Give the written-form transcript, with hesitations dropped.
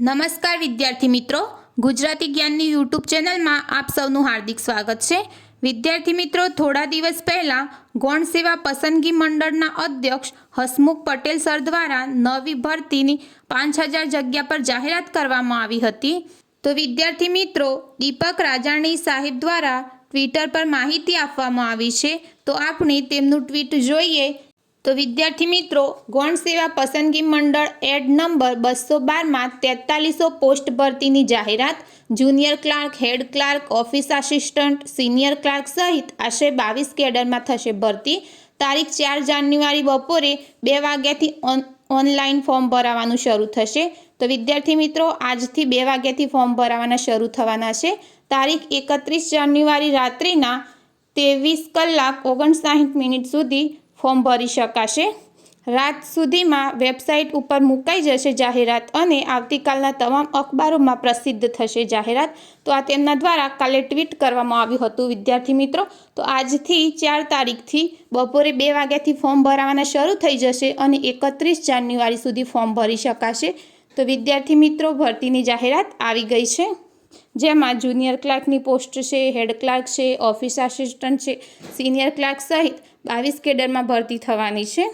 નમસ્કાર વિદ્યાર્થી મિત્રો, ગુજરાતી જ્ઞાનની યુટ્યુબ ચેનલમાં આપ સૌનું હાર્દિક સ્વાગત છે। વિદ્યાર્થી મિત્રો, થોડા દિવસ પહેલાં ગૌણ સેવા પસંદગી મંડળના અધ્યક્ષ હસમુખ પટેલ સર દ્વારા નવી ભરતીની 5000 જગ્યા પર જાહેરાત કરવામાં આવી હતી। તો વિદ્યાર્થી મિત્રો, દીપક રાજાણી સાહેબ દ્વારા ટ્વિટર પર માહિતી આપવામાં આવી છે, તો આપણે તેમનું ટ્વીટ જોઈએ। તો વિદ્યાર્થી મિત્રો, ગૌણ સેવા પસંદગી મંડળ એડ નંબર 212માં 4300 પોસ્ટ ભરતીની જાહેરાત। Junior clerk, head clerk, office assistant, senior clerk સહિત આશરે 22 કેડરમાં થશે ભરતી। તારીખ 4 જાન્યુઆરી બપોરે 2 વાગ્યાથી ઓનલાઈન ફોર્મ ભરાવાનું શરૂ થશે। તો વિદ્યાર્થી મિત્રો, આજથી 2 વાગ્યાથી ફોર્મ ભરાવાના શરૂ થવાના છે। તારીખ 31 જાન્યુઆરી રાત્રિના 23:59 સુધી ફોર્મ ભરી શકાશે। રાત સુધીમાં વેબસાઇટ ઉપર મુકાઈ જશે જાહેરાત અને આવતીકાલના તમામ અખબારોમાં પ્રસિદ્ધ થશે જાહેરાત। તો આ તેમના દ્વારા કાલે ટ્વીટ કરવામાં આવ્યું હતું વિદ્યાર્થી મિત્રો। તો આજથી 4 તારીખથી બપોરે 2 વાગ્યાથી ફોર્મ ભરાવાના શરૂ થઈ જશે અને 31 જાન્યુઆરી સુધી ફોર્મ ભરી શકાશે। તો વિદ્યાર્થી મિત્રો, ભરતીની જાહેરાત આવી ગઈ છે, જેમાં જુનિયર ક્લાર્કની પોસ્ટ છે, હેડ ક્લાર્ક છે, ઓફિસ આસિસ્ટન્ટ છે, સિનિયર ક્લાર્ક સહિત 22 કેડરમાં ભરતી થવાની છે।